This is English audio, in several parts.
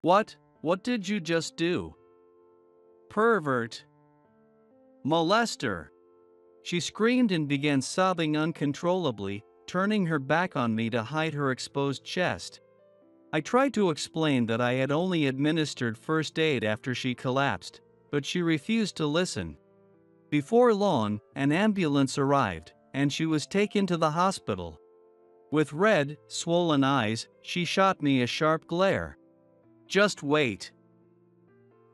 What? What did you just do? Pervert. Molester. She screamed and began sobbing uncontrollably, turning her back on me to hide her exposed chest. I tried to explain that I had only administered first aid after she collapsed, but she refused to listen. Before long, an ambulance arrived, and she was taken to the hospital. With red, swollen eyes, she shot me a sharp glare. Just wait.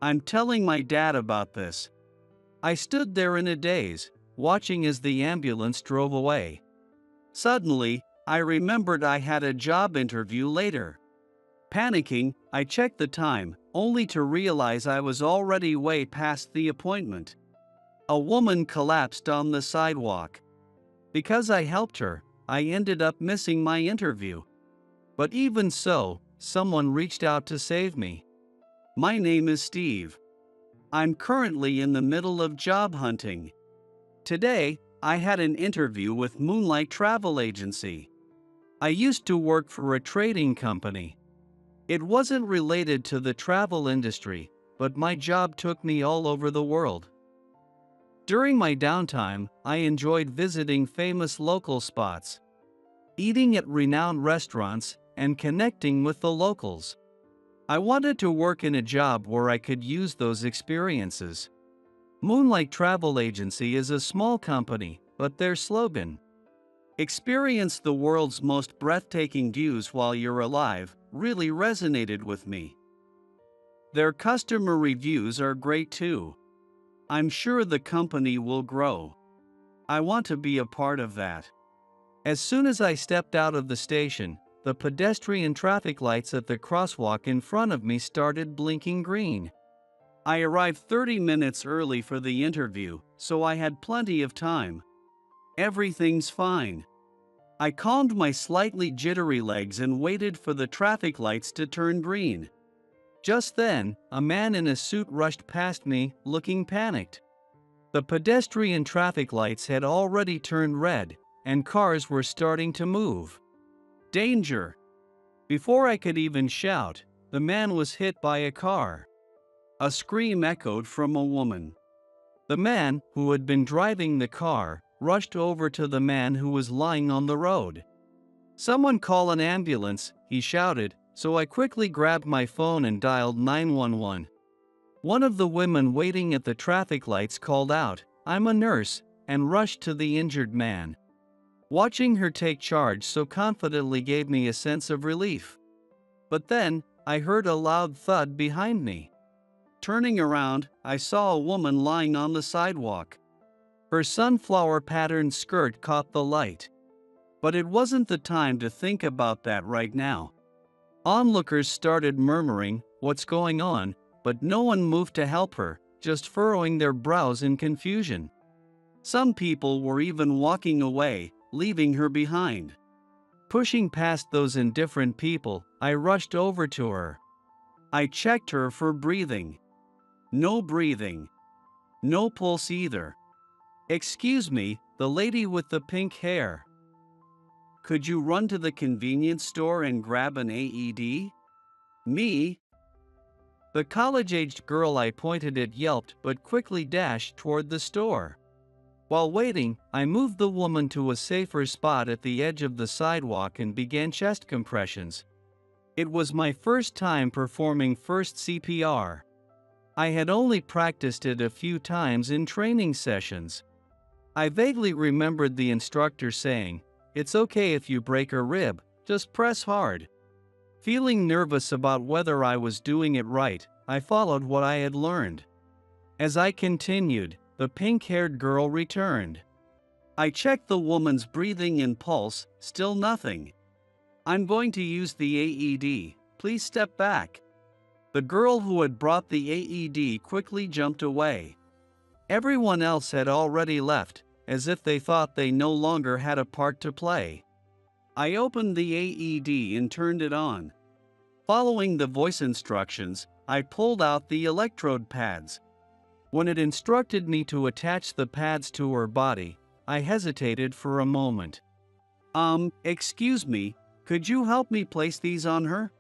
I'm telling my dad about this. I stood there in a daze, watching as the ambulance drove away. Suddenly, I remembered I had a job interview later. Panicking, I checked the time, only to realize I was already way past the appointment. A woman collapsed on the sidewalk. Because I helped her, I ended up missing my interview. But even so, someone reached out to save me. My name is Steve. I'm currently in the middle of job hunting. Today, I had an interview with Moonlight Travel Agency. I used to work for a trading company. It wasn't related to the travel industry, but my job took me all over the world. During my downtime, I enjoyed visiting famous local spots, eating at renowned restaurants, and connecting with the locals. I wanted to work in a job where I could use those experiences. Moonlight Travel Agency is a small company, but their slogan, "Experience the world's most breathtaking views while you're alive," really resonated with me. Their customer reviews are great too. I'm sure the company will grow. I want to be a part of that. As soon as I stepped out of the station, the pedestrian traffic lights at the crosswalk in front of me started blinking green. I arrived 30 minutes early for the interview, so I had plenty of time. Everything's fine. I calmed my slightly jittery legs and waited for the traffic lights to turn green. Just then, a man in a suit rushed past me, looking panicked. The pedestrian traffic lights had already turned red, and cars were starting to move. Danger! Before I could even shout, the man was hit by a car. A scream echoed from a woman. The man, who had been driving the car, rushed over to the man who was lying on the road. "Someone call an ambulance," he shouted, so I quickly grabbed my phone and dialed 911. One of the women waiting at the traffic lights called out, "I'm a nurse," and rushed to the injured man. Watching her take charge so confidently gave me a sense of relief. But then, I heard a loud thud behind me. Turning around, I saw a woman lying on the sidewalk. Her sunflower-patterned skirt caught the light. But it wasn't the time to think about that right now. Onlookers started murmuring, "What's going on?" but no one moved to help her, just furrowing their brows in confusion. Some people were even walking away, leaving her behind. Pushing past those indifferent people, I rushed over to her. I checked her for breathing. No breathing. No pulse either. "Excuse me, the lady with the pink hair. Could you run to the convenience store and grab an AED?" "Me?" The college-aged girl I pointed at yelped but quickly dashed toward the store. While waiting, I moved the woman to a safer spot at the edge of the sidewalk and began chest compressions. It was my first time performing first CPR. I had only practiced it a few times in training sessions. I vaguely remembered the instructor saying, "It's okay if you break a rib, just press hard." Feeling nervous about whether I was doing it right, I followed what I had learned. As I continued, the pink-haired girl returned. I checked the woman's breathing and pulse, still nothing. "I'm going to use the AED, please step back." The girl who had brought the AED quickly jumped away. Everyone else had already left, as if they thought they no longer had a part to play. I opened the AED and turned it on. Following the voice instructions, I pulled out the electrode pads. When it instructed me to attach the pads to her body, I hesitated for a moment. Excuse me, could you help me place these on her?"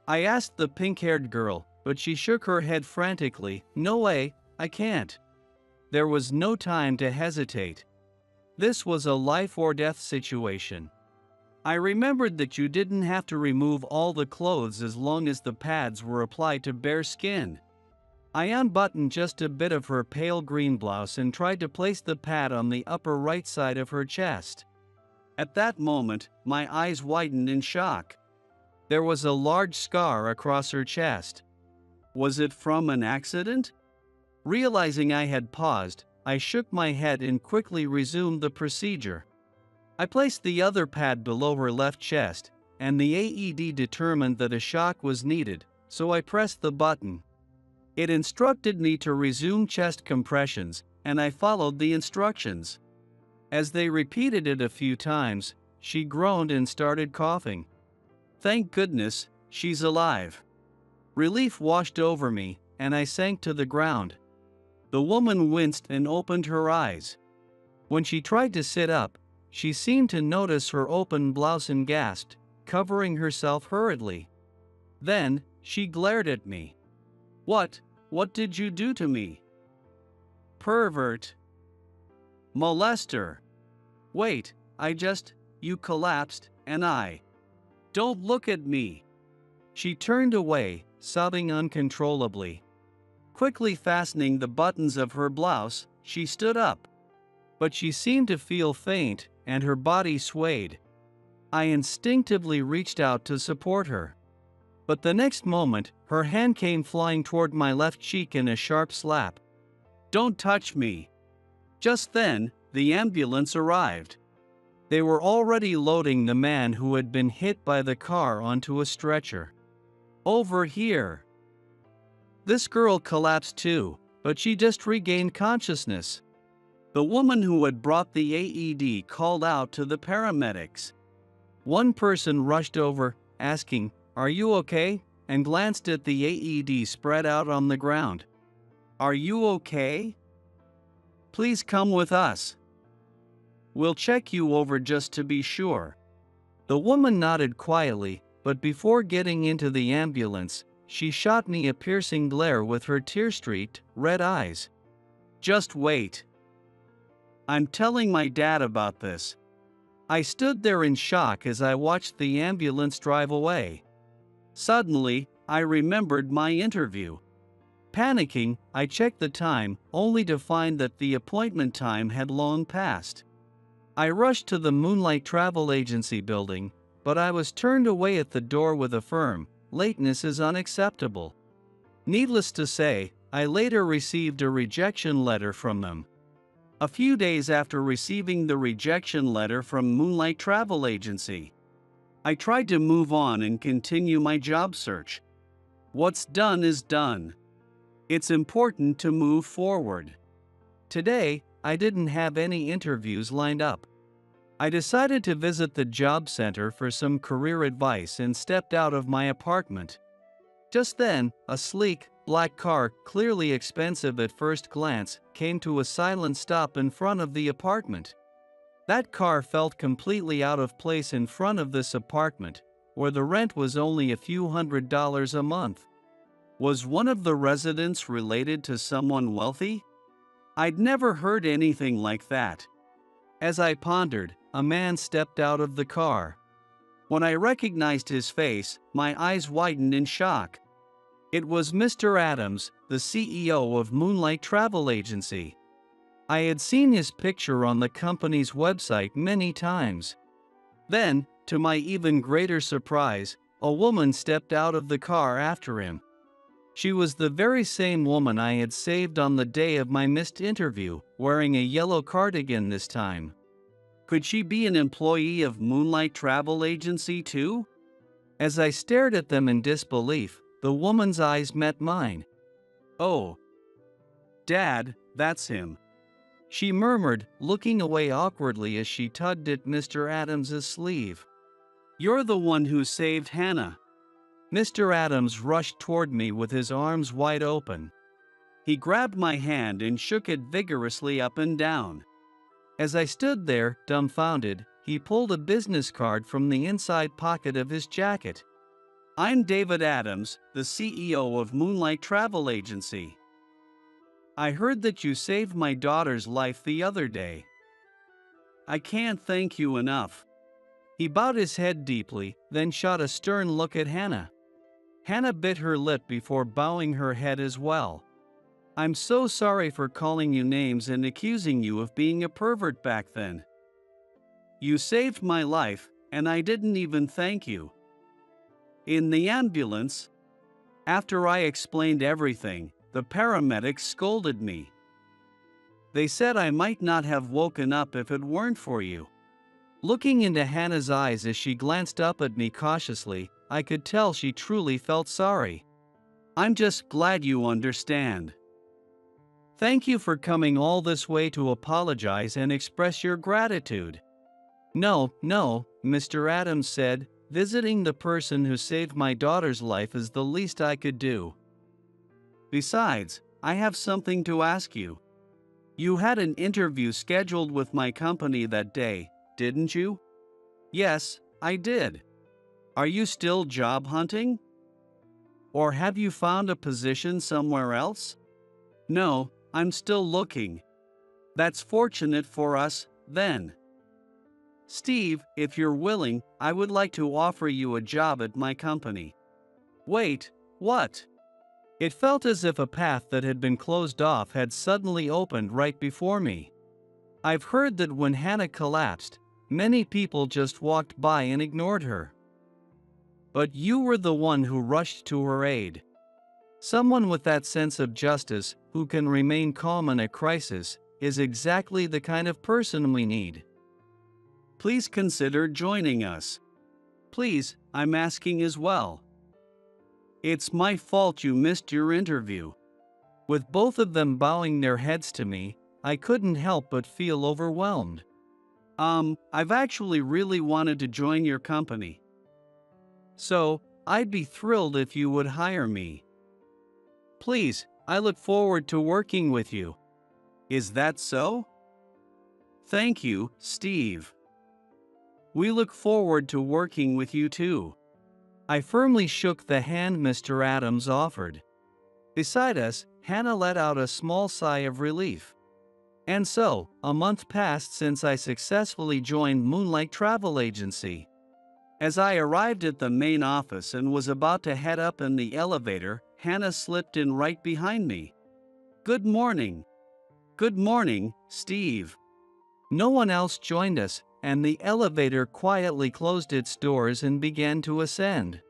I asked the pink-haired girl, but she shook her head frantically. No way, I can't. There was no time to hesitate. This was a life or death situation. I remembered that you didn't have to remove all the clothes as long as the pads were applied to bare skin. I unbuttoned just a bit of her pale green blouse and tried to place the pad on the upper right side of her chest. At that moment, my eyes widened in shock. There was a large scar across her chest. Was it from an accident? Realizing I had paused, I shook my head and quickly resumed the procedure. I placed the other pad below her left chest, and the AED determined that a shock was needed, so I pressed the button. It instructed me to resume chest compressions, and I followed the instructions. As they repeated it a few times, she groaned and started coughing. Thank goodness, she's alive. Relief washed over me, and I sank to the ground. The woman winced and opened her eyes. When she tried to sit up, she seemed to notice her open blouse and gasped, covering herself hurriedly. Then, she glared at me. What did you do to me? Pervert. Molester. Wait, you collapsed, and Don't look at me. She turned away, sobbing uncontrollably. Quickly fastening the buttons of her blouse, she stood up. But she seemed to feel faint, and her body swayed. I instinctively reached out to support her. But the next moment, her hand came flying toward my left cheek in a sharp slap. Don't touch me. Just then, the ambulance arrived. They were already loading the man who had been hit by the car onto a stretcher. Over here. This girl collapsed too, but she just regained consciousness. The woman who had brought the AED called out to the paramedics. One person rushed over, asking, "Are you okay?" and glanced at the AED spread out on the ground. "Are you okay? Please come with us. We'll check you over just to be sure." The woman nodded quietly, but before getting into the ambulance, she shot me a piercing glare with her tear-streaked, red eyes. "Just wait. I'm telling my dad about this." I stood there in shock as I watched the ambulance drive away. Suddenly, I remembered my interview. Panicking, I checked the time, only to find that the appointment time had long passed. I rushed to the Moonlight Travel Agency building, but I was turned away at the door with a firm, "Lateness is unacceptable." Needless to say, I later received a rejection letter from them. A few days after receiving the rejection letter from Moonlight Travel Agency, I tried to move on and continue my job search. What's done is done. It's important to move forward. Today, I didn't have any interviews lined up. I decided to visit the job center for some career advice and stepped out of my apartment. Just then, a sleek, black car, clearly expensive at first glance, came to a silent stop in front of the apartment. That car felt completely out of place in front of this apartment, where the rent was only a few $100s a month. Was one of the residents related to someone wealthy? I'd never heard anything like that. As I pondered, a man stepped out of the car. When I recognized his face, my eyes widened in shock. It was Mr. Adams, the CEO of Moonlight Travel Agency. I had seen his picture on the company's website many times. Then, to my even greater surprise, a woman stepped out of the car after him. She was the very same woman I had saved on the day of my missed interview, wearing a yellow cardigan this time. Could she be an employee of Moonlight Travel Agency too? As I stared at them in disbelief, the woman's eyes met mine. "Oh, Dad, that's him," she murmured, looking away awkwardly as she tugged at Mr. Adams's sleeve. "You're the one who saved Hannah." Mr. Adams rushed toward me with his arms wide open. He grabbed my hand and shook it vigorously up and down. As I stood there, dumbfounded, he pulled a business card from the inside pocket of his jacket. I'm David Adams, the CEO of Moonlight Travel Agency. I heard that you saved my daughter's life the other day. I can't thank you enough. He bowed his head deeply, then shot a stern look at Hannah. Hannah bit her lip before bowing her head as well. I'm so sorry for calling you names and accusing you of being a pervert back then. You saved my life, and I didn't even thank you. In the ambulance, after I explained everything, the paramedics scolded me. They said I might not have woken up if it weren't for you. Looking into Hannah's eyes as she glanced up at me cautiously, I could tell she truly felt sorry. I'm just glad you understand. Thank you for coming all this way to apologize and express your gratitude. No, Mr. Adams said, visiting the person who saved my daughter's life is the least I could do. Besides, I have something to ask you. You had an interview scheduled with my company that day, didn't you? Yes, I did. Are you still job hunting? Or have you found a position somewhere else? No, I'm still looking. That's fortunate for us, then. Steve, if you're willing, I would like to offer you a job at my company. Wait, what? It felt as if a path that had been closed off had suddenly opened right before me. I've heard that when Hannah collapsed, many people just walked by and ignored her. But you were the one who rushed to her aid. Someone with that sense of justice, who can remain calm in a crisis, is exactly the kind of person we need. Please consider joining us. Please, I'm asking as well. It's my fault you missed your interview. With both of them bowing their heads to me, I couldn't help but feel overwhelmed. I've actually really wanted to join your company. So, I'd be thrilled if you would hire me. Please, I look forward to working with you. Is that so? Thank you, Steve. We look forward to working with you too. I firmly shook the hand Mr. Adams offered. Beside us, Hannah let out a small sigh of relief. And so, a month passed since I successfully joined Moonlight Travel Agency. As I arrived at the main office and was about to head up in the elevator, Hannah slipped in right behind me. Good morning. Good morning, Steve. No one else joined us, and the elevator quietly closed its doors and began to ascend.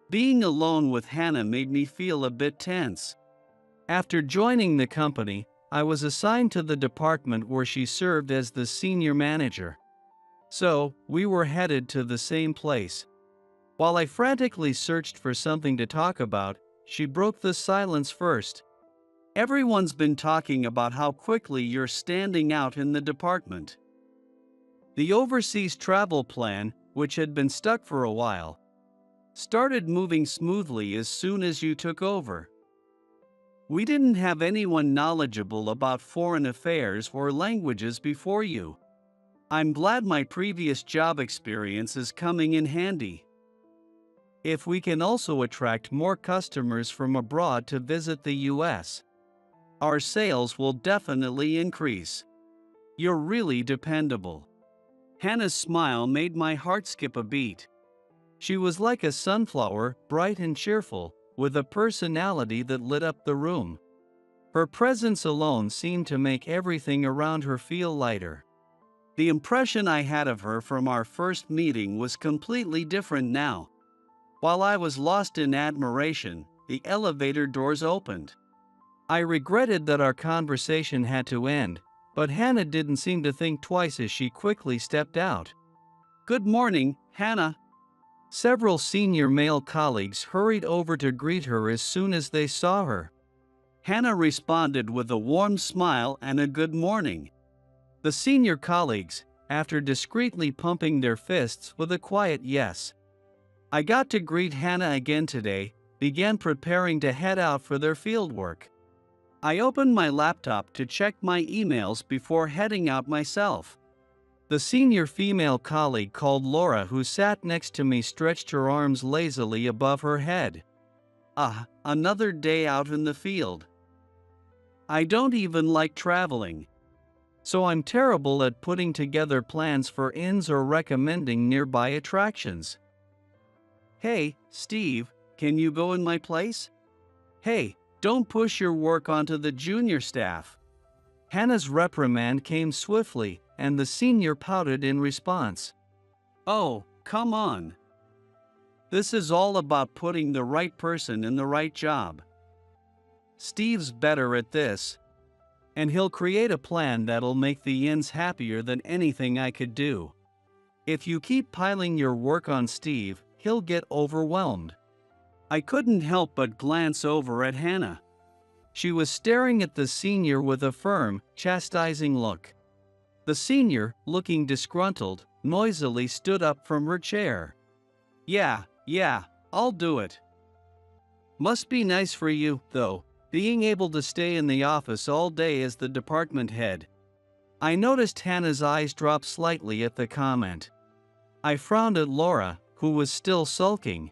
Being alone with Hannah made me feel a bit tense. After joining the company, I was assigned to the department where she served as the senior manager. So, we were headed to the same place. While I frantically searched for something to talk about, she broke the silence first. Everyone's been talking about how quickly you're standing out in the department. The overseas travel plan, which had been stuck for a while, started moving smoothly as soon as you took over. We didn't have anyone knowledgeable about foreign affairs or languages before you. I'm glad my previous job experience is coming in handy. If we can also attract more customers from abroad to visit the US, our sales will definitely increase. You're really dependable. Hannah's smile made my heart skip a beat. She was like a sunflower, bright and cheerful, with a personality that lit up the room. Her presence alone seemed to make everything around her feel lighter. The impression I had of her from our first meeting was completely different now. While I was lost in admiration, the elevator doors opened. I regretted that our conversation had to end, but Hannah didn't seem to think twice as she quickly stepped out. Good morning, Hannah. Several senior male colleagues hurried over to greet her as soon as they saw her. Hannah responded with a warm smile and a good morning. The senior colleagues, after discreetly pumping their fists with a quiet yes. I got to greet Hannah again today, began preparing to head out for their fieldwork. I opened my laptop to check my emails before heading out myself. The senior female colleague called Laura, who sat next to me, stretched her arms lazily above her head. Ah, another day out in the field. I don't even like traveling, so I'm terrible at putting together plans for inns or recommending nearby attractions. Hey, Steve, can you go in my place? Hey, don't push your work onto the junior staff. Hannah's reprimand came swiftly, and the senior pouted in response. Oh, come on. This is all about putting the right person in the right job. Steve's better at this, and he'll create a plan that'll make the inns happier than anything I could do. If you keep piling your work on Steve, he'll get overwhelmed. I couldn't help but glance over at Hannah. She was staring at the senior with a firm, chastising look. The senior, looking disgruntled, noisily stood up from her chair. Yeah, I'll do it. Must be nice for you, though, being able to stay in the office all day as the department head. I noticed Hannah's eyes drop slightly at the comment. I frowned at Laura, who was still sulking.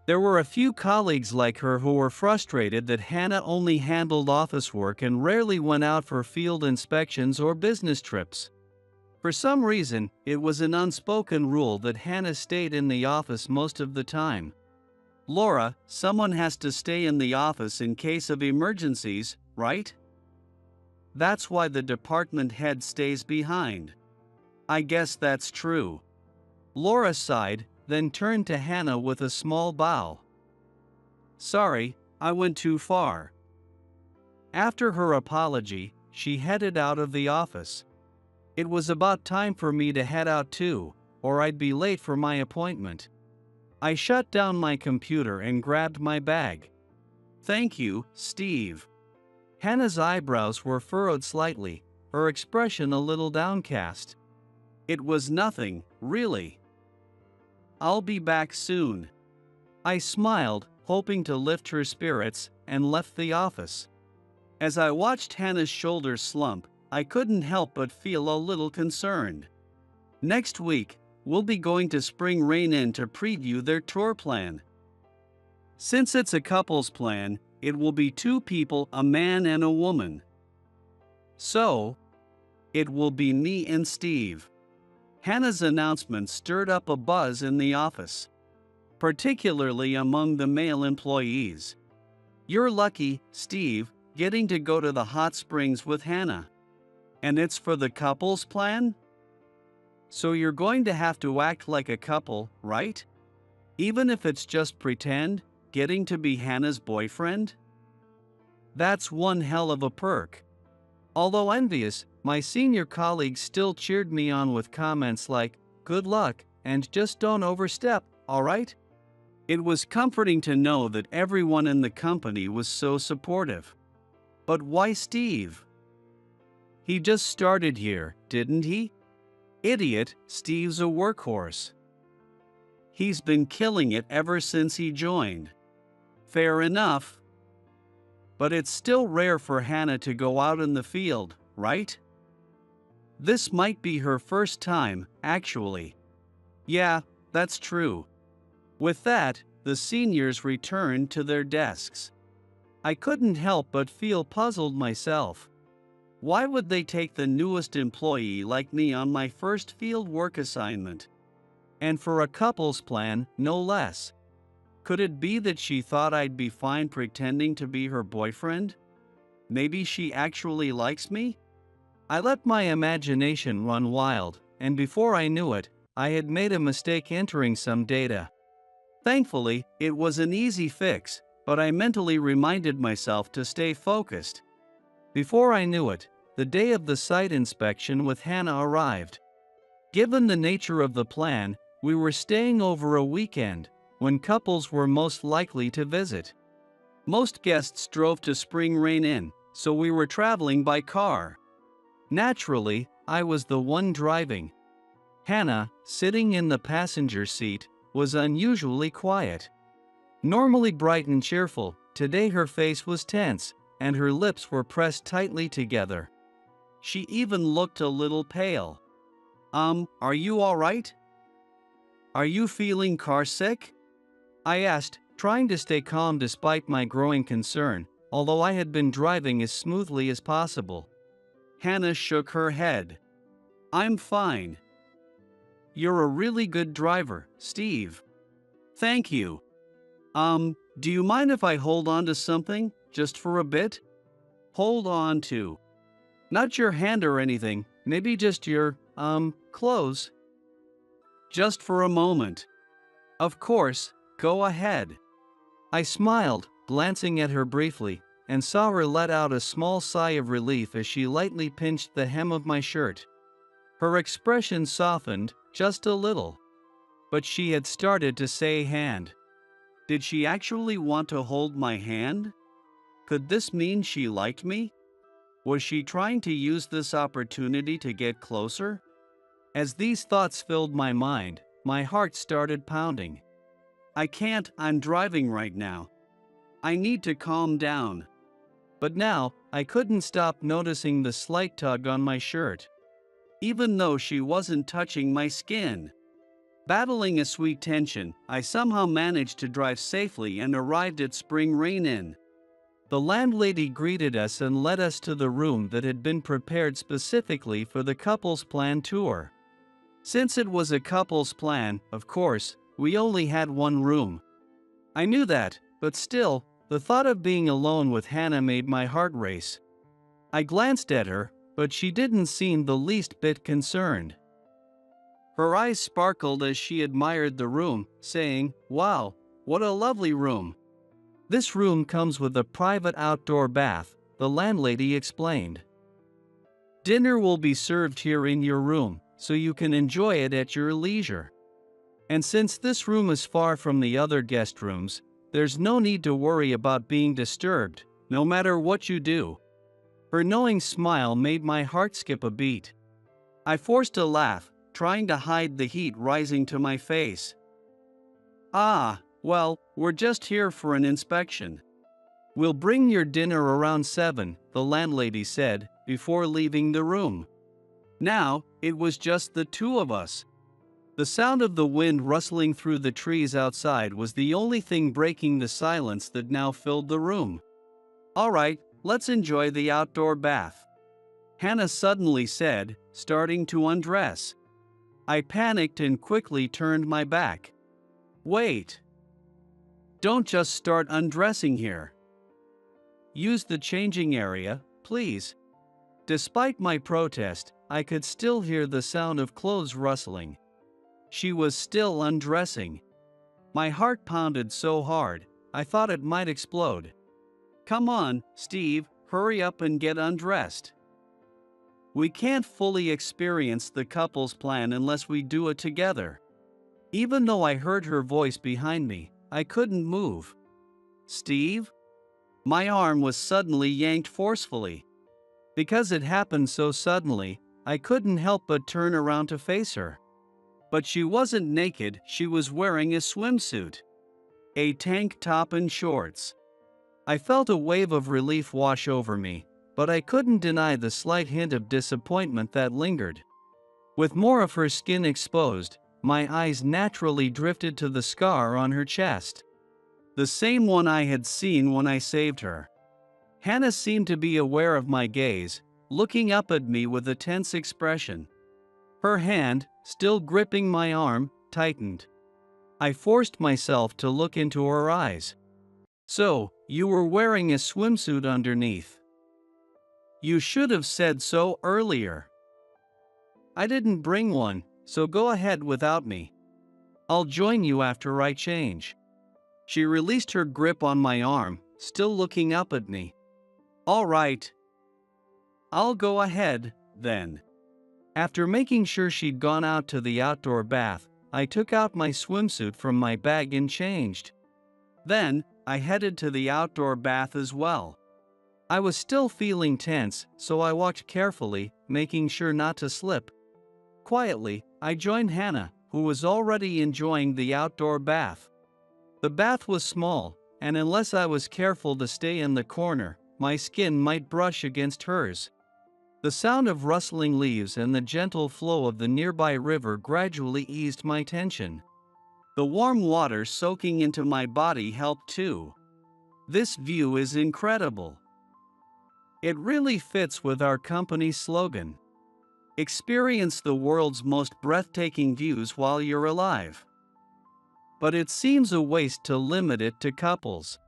There were a few colleagues like her who were frustrated that Hannah only handled office work and rarely went out for field inspections or business trips. For some reason, it was an unspoken rule that Hannah stayed in the office most of the time. Laura, someone has to stay in the office in case of emergencies, right? That's why the department head stays behind. I guess that's true. Laura sighed, then turned to Hannah with a small bow. Sorry, I went too far. After her apology, she headed out of the office. It was about time for me to head out too, or I'd be late for my appointment. I shut down my computer and grabbed my bag. Thank you, Steve. Hannah's eyebrows were furrowed slightly, her expression a little downcast. It was nothing, really. I'll be back soon. I smiled, hoping to lift her spirits, and left the office. As I watched Hannah's shoulders slump, I couldn't help but feel a little concerned. Next week, we'll be going to Spring Rain Inn to preview their tour plan. Since it's a couple's plan, it will be 2 people, a man and a woman. So, it will be me and Steve. Hannah's announcement stirred up a buzz in the office, particularly among the male employees. You're lucky, Steve, getting to go to the hot springs with Hannah. And it's for the couple's plan? So you're going to have to act like a couple, right? Even if it's just pretend, getting to be Hannah's boyfriend? That's one hell of a perk. Although envious, my senior colleagues still cheered me on with comments like, good luck, and just don't overstep, alright? It was comforting to know that everyone in the company was so supportive. But why Steve? He just started here, didn't he? Idiot, Steve's a workhorse. He's been killing it ever since he joined. Fair enough. But it's still rare for Hannah to go out in the field, right? This might be her first time, actually. Yeah, that's true. With that, the seniors returned to their desks. I couldn't help but feel puzzled myself. Why would they take the newest employee like me on my first field work assignment? And for a couple's plan, no less. Could it be that she thought I'd be fine pretending to be her boyfriend? Maybe she actually likes me? I let my imagination run wild, and before I knew it, I had made a mistake entering some data. Thankfully, it was an easy fix, but I mentally reminded myself to stay focused. Before I knew it, the day of the site inspection with Hannah arrived. Given the nature of the plan, we were staying over a weekend, when couples were most likely to visit. Most guests drove to Spring Rain Inn, so we were traveling by car. Naturally, I was the one driving. Hannah, sitting in the passenger seat, was unusually quiet. Normally bright and cheerful, today her face was tense, and her lips were pressed tightly together. She even looked a little pale. Are you alright? Are you feeling car sick? I asked, trying to stay calm despite my growing concern, although I had been driving as smoothly as possible. Hannah shook her head. I'm fine. You're a really good driver, Steve. Thank you. Do you mind if I hold on to something, just for a bit? Hold on to. Not your hand or anything, maybe just your, clothes. Just for a moment. Of course, go ahead. I smiled, glancing at her briefly, and saw her let out a small sigh of relief as she lightly pinched the hem of my shirt. Her expression softened, just a little. But she had started to say hand. Did she actually want to hold my hand? Could this mean she liked me? Was she trying to use this opportunity to get closer? As these thoughts filled my mind, my heart started pounding. I'm driving right now. I need to calm down. But now, I couldn't stop noticing the slight tug on my shirt. Even though she wasn't touching my skin. Battling a sweet tension, I somehow managed to drive safely and arrived at Spring Rain Inn. The landlady greeted us and led us to the room that had been prepared specifically for the couple's plan tour. Since it was a couple's plan, of course, we only had one room. I knew that, but still, the thought of being alone with Hannah made my heart race. I glanced at her, but she didn't seem the least bit concerned. Her eyes sparkled as she admired the room, saying, "Wow, what a lovely room." This room comes with a private outdoor bath, the landlady explained. Dinner will be served here in your room, so you can enjoy it at your leisure. And since this room is far from the other guest rooms, there's no need to worry about being disturbed, no matter what you do. Her knowing smile made my heart skip a beat. I forced a laugh, trying to hide the heat rising to my face. Well, we're just here for an inspection. We'll bring your dinner around 7, the landlady said, before leaving the room. Now, it was just the two of us. The sound of the wind rustling through the trees outside was the only thing breaking the silence that now filled the room. All right, let's enjoy the outdoor bath, Hannah suddenly said, starting to undress. I panicked and quickly turned my back. Wait. Don't just start undressing here. Use the changing area, please. Despite my protest, I could still hear the sound of clothes rustling. She was still undressing. My heart pounded so hard, I thought it might explode. Come on, Steve, hurry up and get undressed. We can't fully experience the couple's plan unless we do it together. Even though I heard her voice behind me, I couldn't move. Steve? My arm was suddenly yanked forcefully. Because it happened so suddenly, I couldn't help but turn around to face her. But she wasn't naked, she was wearing a swimsuit. A tank top and shorts. I felt a wave of relief wash over me, but I couldn't deny the slight hint of disappointment that lingered. With more of her skin exposed, my eyes naturally drifted to the scar on her chest. The same one I had seen when I saved her. Hannah seemed to be aware of my gaze, looking up at me with a tense expression. Her hand, still gripping my arm, tightened. I forced myself to look into her eyes. So, you were wearing a swimsuit underneath. You should have said so earlier. I didn't bring one, so go ahead without me. I'll join you after I change. She released her grip on my arm, still looking up at me. All right. I'll go ahead, then. After making sure she'd gone out to the outdoor bath, I took out my swimsuit from my bag and changed. Then, I headed to the outdoor bath as well. I was still feeling tense, so I walked carefully, making sure not to slip. Quietly, I joined Hannah, who was already enjoying the outdoor bath. The bath was small, and unless I was careful to stay in the corner, my skin might brush against hers. The sound of rustling leaves and the gentle flow of the nearby river gradually eased my tension. The warm water soaking into my body helped too. This view is incredible. It really fits with our company's slogan. Experience the world's most breathtaking views while you're alive. But it seems a waste to limit it to couples.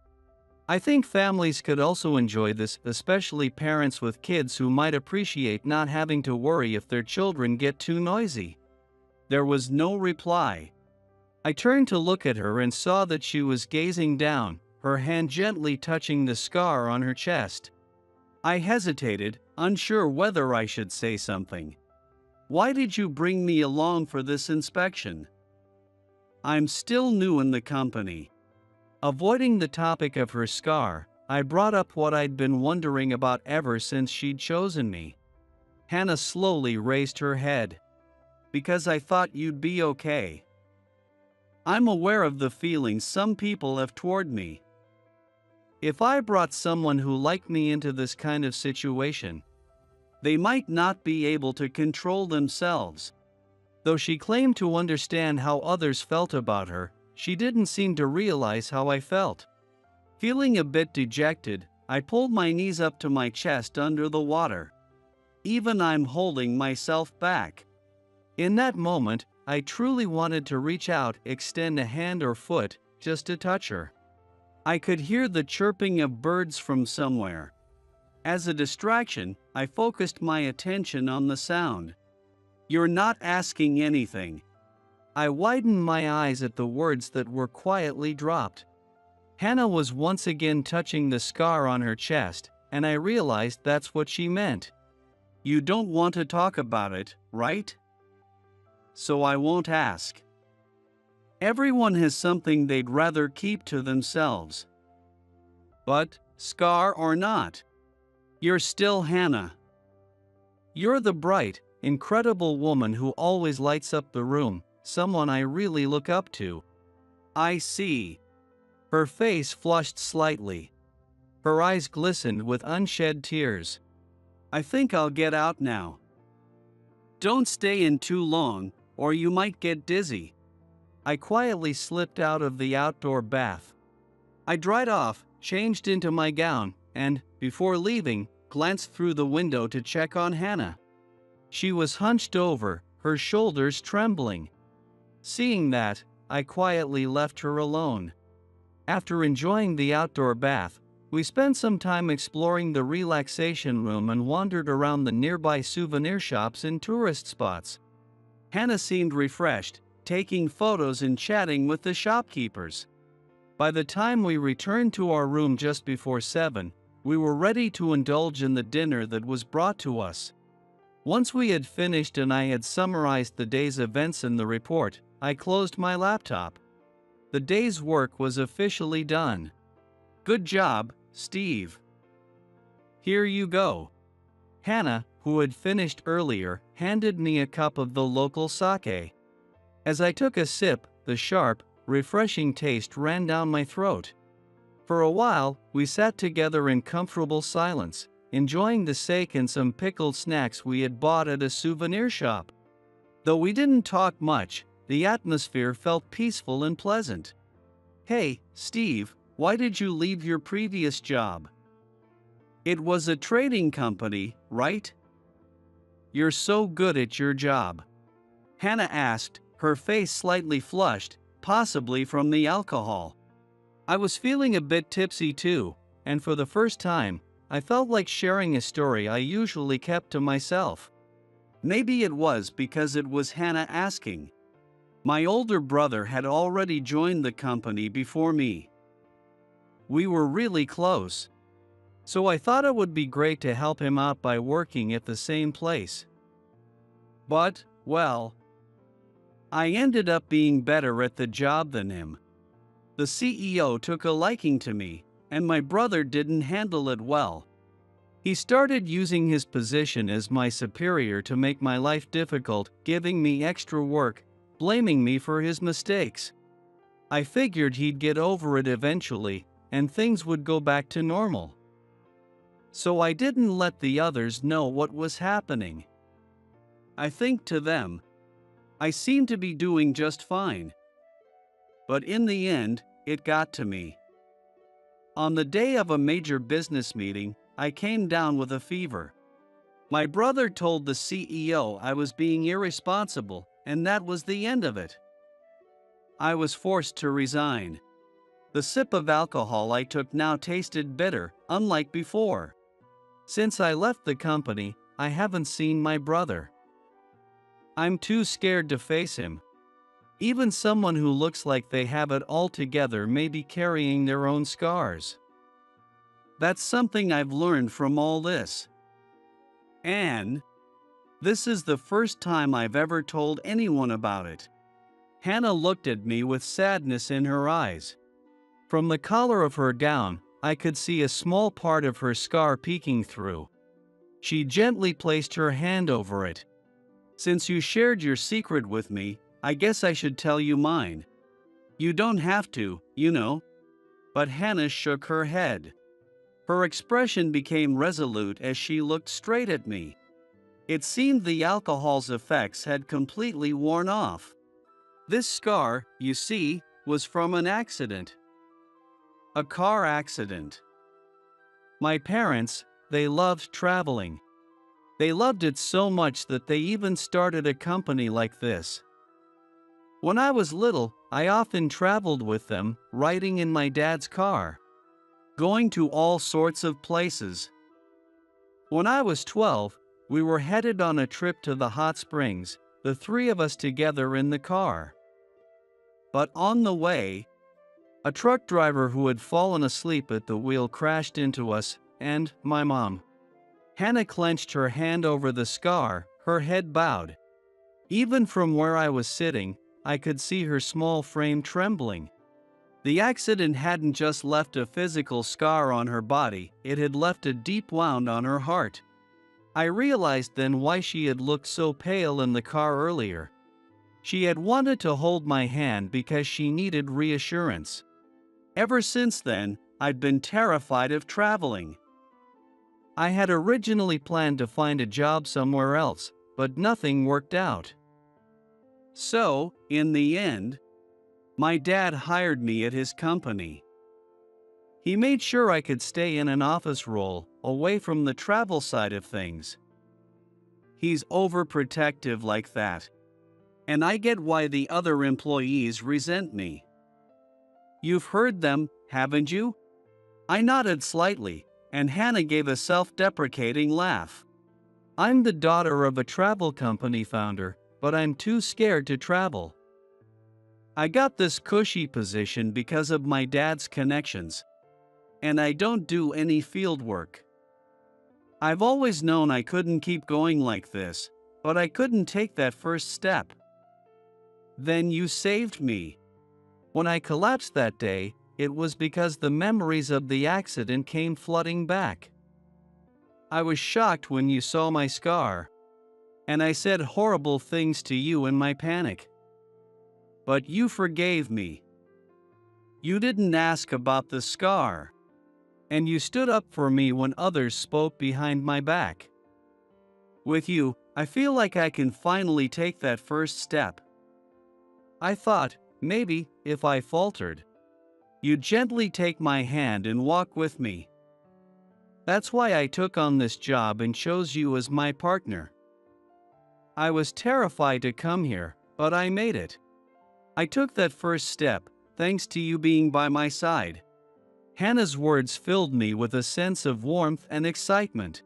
I think families could also enjoy this, especially parents with kids who might appreciate not having to worry if their children get too noisy. There was no reply. I turned to look at her and saw that she was gazing down, her hand gently touching the scar on her chest. I hesitated, unsure whether I should say something. "Why did you bring me along for this inspection?" "I'm still new in the company." Avoiding the topic of her scar, I brought up what I'd been wondering about ever since she'd chosen me. Hannah slowly raised her head. "Because I thought you'd be okay. I'm aware of the feelings some people have toward me. If I brought someone who liked me into this kind of situation, they might not be able to control themselves." Though she claimed to understand how others felt about her, she didn't seem to realize how I felt. Feeling a bit dejected, I pulled my knees up to my chest under the water. Even I'm holding myself back. In that moment, I truly wanted to reach out, extend a hand or foot, just to touch her. I could hear the chirping of birds from somewhere. As a distraction, I focused my attention on the sound. "You're not asking anything." I widened my eyes at the words that were quietly dropped. Hannah was once again touching the scar on her chest, and I realized that's what she meant. "You don't want to talk about it, right? So I won't ask." Everyone has something they'd rather keep to themselves. But, scar or not, you're still Hannah. You're the bright, incredible woman who always lights up the room, someone I really look up to. "I see." Her face flushed slightly. Her eyes glistened with unshed tears. "I think I'll get out now." "Don't stay in too long, or you might get dizzy." I quietly slipped out of the outdoor bath. I dried off, changed into my gown, and, before leaving, glanced through the window to check on Hannah. She was hunched over, her shoulders trembling. Seeing that, I quietly left her alone. After enjoying the outdoor bath, we spent some time exploring the relaxation room and wandered around the nearby souvenir shops and tourist spots. Hannah seemed refreshed, taking photos and chatting with the shopkeepers. By the time we returned to our room just before 7, we were ready to indulge in the dinner that was brought to us. Once we had finished and I had summarized the day's events in the report, I closed my laptop. The day's work was officially done. "Good job, Steve. Here you go." Hannah, who had finished earlier, handed me a cup of the local sake. As I took a sip, the sharp, refreshing taste ran down my throat. For a while, we sat together in comfortable silence, enjoying the sake and some pickled snacks we had bought at a souvenir shop. Though we didn't talk much, the atmosphere felt peaceful and pleasant. "Hey, Steve, why did you leave your previous job?" "It was a trading company, right?" "You're so good at your job," Hannah asked, her face slightly flushed, possibly from the alcohol. I was feeling a bit tipsy too, and for the first time, I felt like sharing a story I usually kept to myself. Maybe it was because it was Hannah asking. My older brother had already joined the company before me. We were really close. So I thought it would be great to help him out by working at the same place. But, well, I ended up being better at the job than him. The CEO took a liking to me, and my brother didn't handle it well. He started using his position as my superior to make my life difficult, giving me extra work, blaming me for his mistakes. I figured he'd get over it eventually, and things would go back to normal. so I didn't let the others know what was happening. I think to them, I seemed to be doing just fine. But in the end, it got to me. On the day of a major business meeting, I came down with a fever. My brother told the CEO I was being irresponsible, and that was the end of it. I was forced to resign. The sip of alcohol I took now tasted bitter, unlike before. Since I left the company, I haven't seen my brother. I'm too scared to face him. Even someone who looks like they have it all together may be carrying their own scars. That's something I've learned from all this. And this is the first time I've ever told anyone about it. Hannah looked at me with sadness in her eyes. From the collar of her gown, I could see a small part of her scar peeking through. She gently placed her hand over it. Since you shared your secret with me, I guess I should tell you mine. You don't have to, you know. But Hannah shook her head. Her expression became resolute as she looked straight at me. It seemed the alcohol's effects had completely worn off. This scar, you see, was from an accident. A car accident. My parents, they loved traveling. They loved it so much that they even started a company like this. When I was little, I often traveled with them, riding in my dad's car, going to all sorts of places. When I was 12, we were headed on a trip to the hot springs, the three of us together in the car. But on the way, a truck driver who had fallen asleep at the wheel crashed into us, and my mom. Hannah clenched her hand over the scar, her head bowed. Even from where I was sitting, I could see her small frame trembling. The accident hadn't just left a physical scar on her body, it had left a deep wound on her heart. I realized then why she had looked so pale in the car earlier. She had wanted to hold my hand because she needed reassurance. Ever since then, I'd been terrified of traveling. I had originally planned to find a job somewhere else, but nothing worked out. So, in the end, my dad hired me at his company. He made sure I could stay in an office role, away from the travel side of things. He's overprotective like that. And I get why the other employees resent me. You've heard them, haven't you? I nodded slightly, and Hannah gave a self-deprecating laugh. I'm the daughter of a travel company founder, but I'm too scared to travel. I got this cushy position because of my dad's connections. And I don't do any field work. I've always known I couldn't keep going like this, but I couldn't take that first step. Then you saved me. When I collapsed that day, it was because the memories of the accident came flooding back. I was shocked when you saw my scar. And I said horrible things to you in my panic. But you forgave me. You didn't ask about the scar. And you stood up for me when others spoke behind my back. With you, I feel like I can finally take that first step. I thought, maybe, if I faltered, you'd gently take my hand and walk with me. That's why I took on this job and chose you as my partner. I was terrified to come here, but I made it. I took that first step, thanks to you being by my side. Hannah's words filled me with a sense of warmth and excitement.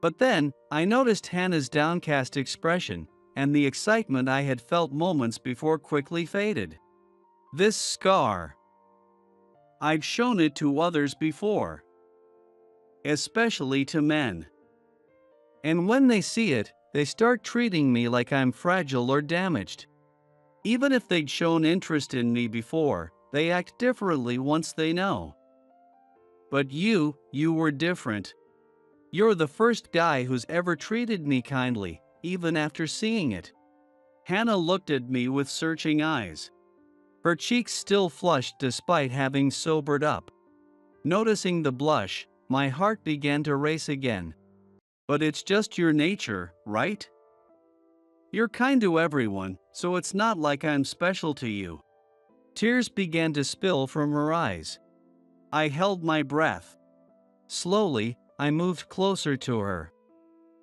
But then, I noticed Hannah's downcast expression, and the excitement I had felt moments before quickly faded. This scar. I'd shown it to others before. Especially to men. And when they see it, they start treating me like I'm fragile or damaged. Even if they'd shown interest in me before, they act differently once they know. But you were different. You're the first guy who's ever treated me kindly, even after seeing it. Hannah looked at me with searching eyes. Her cheeks still flushed despite having sobered up. Noticing the blush, My heart began to race again. But it's just your nature, right? You're kind to everyone, so it's not like I'm special to you. Tears began to spill from her eyes. I held my breath. Slowly, I moved closer to her.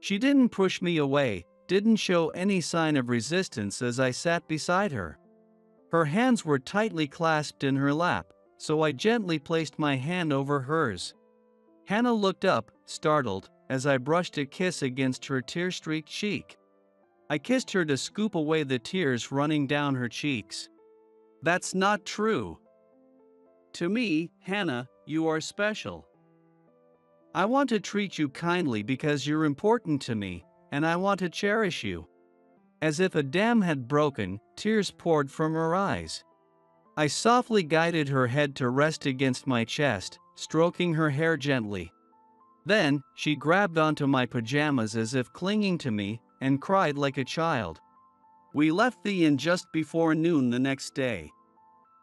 She didn't push me away, didn't show any sign of resistance as I sat beside her. Her hands were tightly clasped in her lap, so I gently placed my hand over hers. Hannah looked up, startled, as I brushed a kiss against her tear-streaked cheek. I kissed her to scoop away the tears running down her cheeks. That's not true. To me, Hannah, you are special. I want to treat you kindly because you're important to me, and I want to cherish you. As if a dam had broken, tears poured from her eyes. I softly guided her head to rest against my chest, stroking her hair gently. Then, she grabbed onto my pajamas as if clinging to me, and cried like a child. We left the inn just before noon the next day.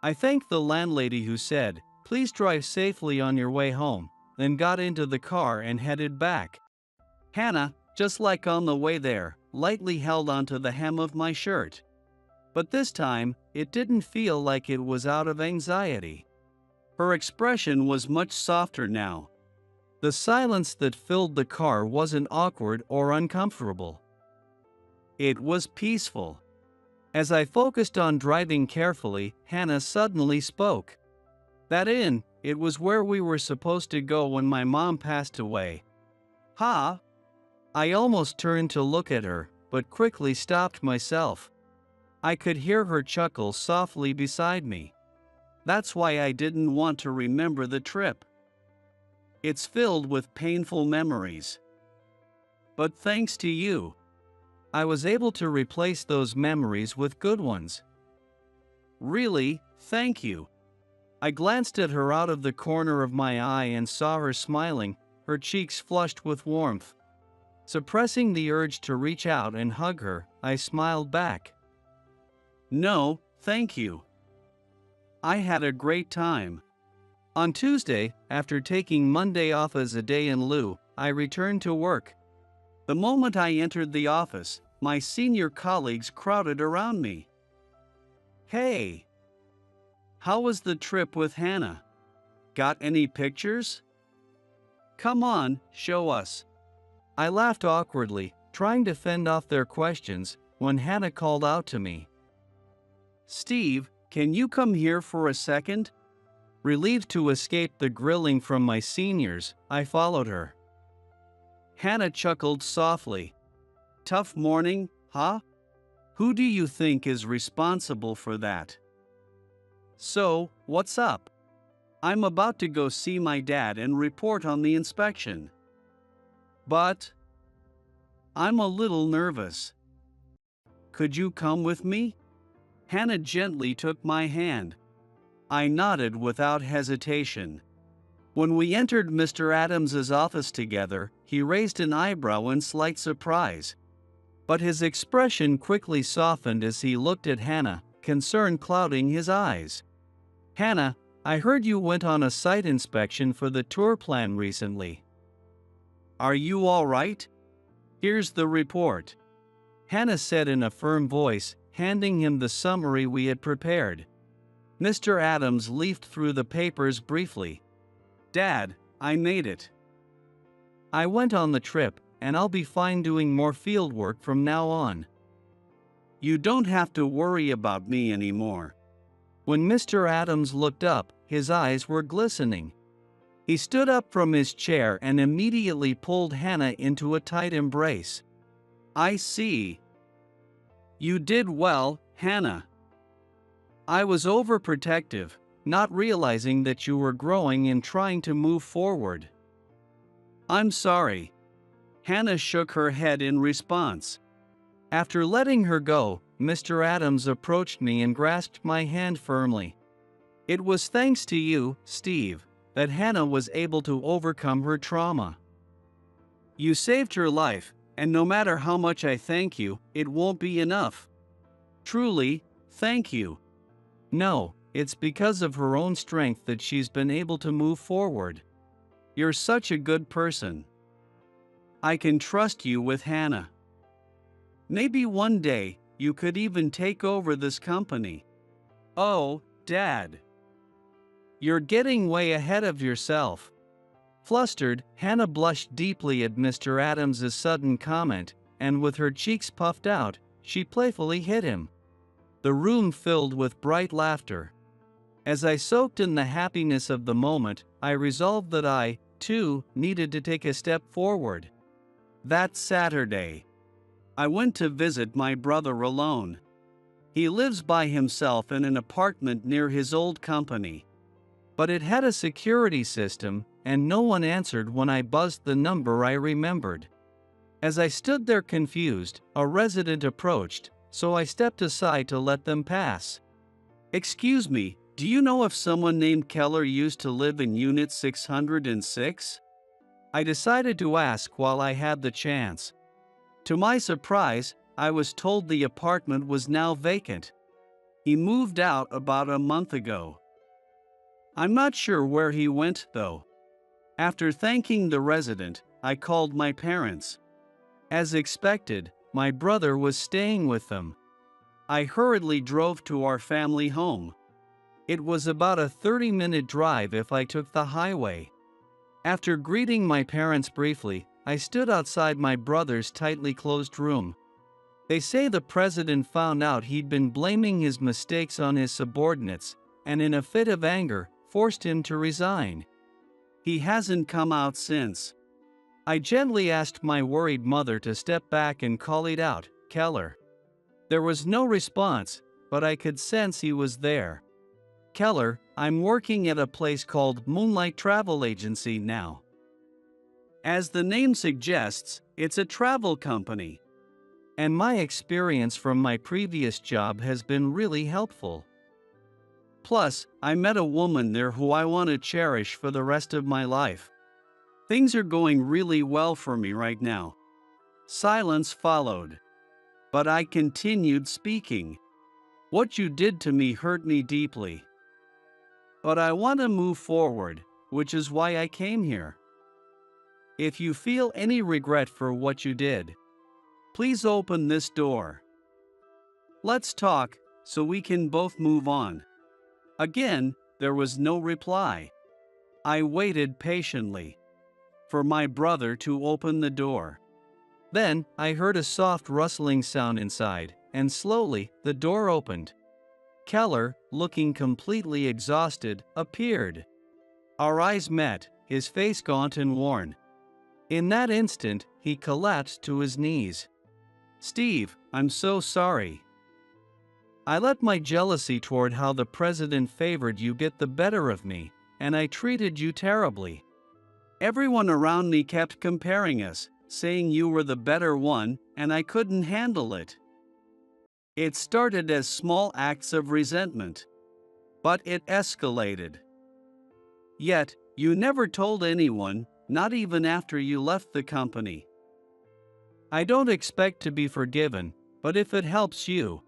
I thanked the landlady who said, "Please drive safely on your way home," then got into the car and headed back. Hannah, just like on the way there, lightly held onto the hem of my shirt. But this time, it didn't feel like it was out of anxiety. Her expression was much softer now. The silence that filled the car wasn't awkward or uncomfortable. It was peaceful. As I focused on driving carefully, Hannah suddenly spoke. That inn, it was where we were supposed to go when my mom passed away. Ha! I almost turned to look at her, but quickly stopped myself. I could hear her chuckle softly beside me. That's why I didn't want to remember the trip. It's filled with painful memories. But thanks to you, I was able to replace those memories with good ones. Really, thank you. I glanced at her out of the corner of my eye and saw her smiling, her cheeks flushed with warmth. Suppressing the urge to reach out and hug her, I smiled back. No, thank you. I had a great time. On Tuesday, after taking Monday off as a day in lieu, I returned to work. The moment I entered the office, my senior colleagues crowded around me. Hey! How was the trip with Hannah? Got any pictures? Come on, show us. I laughed awkwardly, trying to fend off their questions, when Hannah called out to me. Steve, can you come here for a second? Relieved to escape the grilling from my seniors, I followed her. Hannah chuckled softly. Tough morning, huh? Who do you think is responsible for that? So, what's up? I'm about to go see my dad and report on the inspection. But I'm a little nervous. Could you come with me? Hannah gently took my hand. I nodded without hesitation. When we entered Mr. Adams's office together, he raised an eyebrow in slight surprise. But his expression quickly softened as he looked at Hannah, concern clouding his eyes. Hannah, I heard you went on a site inspection for the tour plan recently. Are you all right? Here's the report. Hannah said in a firm voice, handing him the summary we had prepared. Mr. Adams leafed through the papers briefly. Dad, I made it. I went on the trip, and I'll be fine doing more field work from now on. You don't have to worry about me anymore. When Mr. Adams looked up, his eyes were glistening. He stood up from his chair and immediately pulled Hannah into a tight embrace. I see. You did well, Hannah. I was overprotective, not realizing that you were growing and trying to move forward. I'm sorry. Hannah shook her head in response. After letting her go, Mr. Adams approached me and grasped my hand firmly. It was thanks to you, Steve, that Hannah was able to overcome her trauma. You saved her life, and no matter how much I thank you, it won't be enough. Truly, thank you. No, it's because of her own strength that she's been able to move forward. You're such a good person. I can trust you with Hannah. Maybe one day, you could even take over this company. Oh, Dad. You're getting way ahead of yourself. Flustered, Hannah blushed deeply at Mr. Adams's sudden comment, and with her cheeks puffed out, she playfully hit him. The room filled with bright laughter. As I soaked in the happiness of the moment, I resolved that I, too, needed to take a step forward. That Saturday, I went to visit my brother alone. He lives by himself in an apartment near his old company. But it had a security system, and no one answered when I buzzed the number I remembered. As I stood there confused, a resident approached, so I stepped aside to let them pass. "Excuse me, do you know if someone named Keller used to live in Unit 606? I decided to ask while I had the chance. To my surprise, I was told the apartment was now vacant. He moved out about a month ago. I'm not sure where he went, though." After thanking the resident, I called my parents. As expected, my brother was staying with them. I hurriedly drove to our family home. It was about a 30-minute drive if I took the highway. After greeting my parents briefly, I stood outside my brother's tightly closed room. They say the president found out he'd been blaming his mistakes on his subordinates, and in a fit of anger, forced him to resign. He hasn't come out since. I gently asked my worried mother to step back and call it out, "Keller." There was no response, but I could sense he was there. "Keller, I'm working at a place called Moonlight Travel Agency now." As the name suggests, it's a travel company. And my experience from my previous job has been really helpful. Plus, I met a woman there who I want to cherish for the rest of my life. Things are going really well for me right now. Silence followed. But I continued speaking. "What you did to me hurt me deeply. But I want to move forward, which is why I came here. If you feel any regret for what you did, please open this door. Let's talk, so we can both move on." Again, there was no reply. I waited patiently for my brother to open the door. Then, I heard a soft rustling sound inside, and slowly, the door opened. Keller, looking completely exhausted, appeared. Our eyes met, his face gaunt and worn. In that instant, he collapsed to his knees. "Steve, I'm so sorry. I let my jealousy toward how the president favored you get the better of me, and I treated you terribly. Everyone around me kept comparing us, saying you were the better one, and I couldn't handle it. It started as small acts of resentment, but it escalated. Yet, you never told anyone, not even after you left the company. I don't expect to be forgiven, but if it helps you,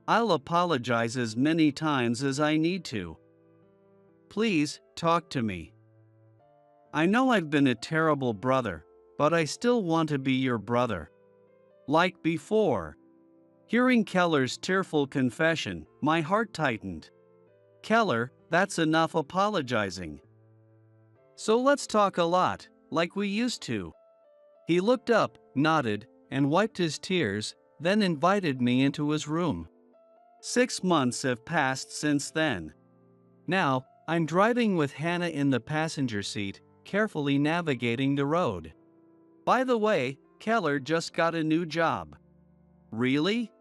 I'll apologize as many times as I need to. Please, talk to me. I know I've been a terrible brother, but I still want to be your brother. Like before." Hearing Keller's tearful confession, my heart tightened. "Keller, that's enough apologizing. So let's talk a lot, like we used to." He looked up, nodded, and wiped his tears, then invited me into his room. 6 months have passed since then. Now, I'm driving with Hannah in the passenger seat, carefully navigating the road. By the way, Keller just got a new job. Really?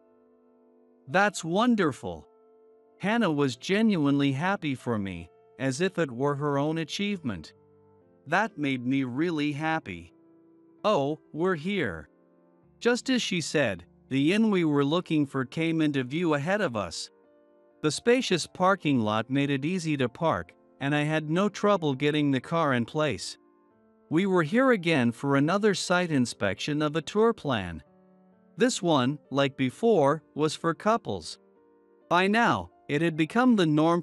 That's wonderful. Hannah was genuinely happy for me, as if it were her own achievement. That made me really happy. "Oh, we're here." Just as she said, the inn we were looking for came into view ahead of us. The spacious parking lot made it easy to park, and I had no trouble getting the car in place. We were here again for another site inspection of a tour plan. This one, like before, was for couples. By now, it had become the norm